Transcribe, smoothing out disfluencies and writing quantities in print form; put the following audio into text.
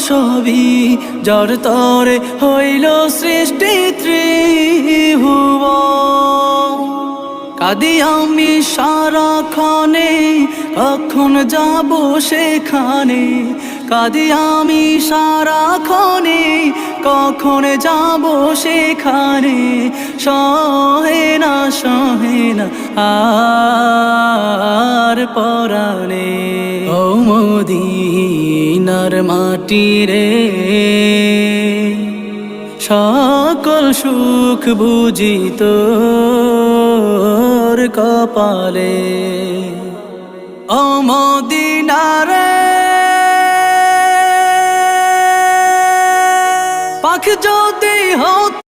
সবই যার তরে হইল সৃষ্টি ত্রিভুবন। কাঁদি আমি সারাক্ষণে, কখন যাব সেখানে। কাঁদি আমি সারাক্ষণে, কখন যাব সেখানে। সহে না আর পরাণে। ও মদিনার মাটি রে, সকল সুখ বুঝি তোর কপালে। ও মদিনা রে, পাখ যদি হতো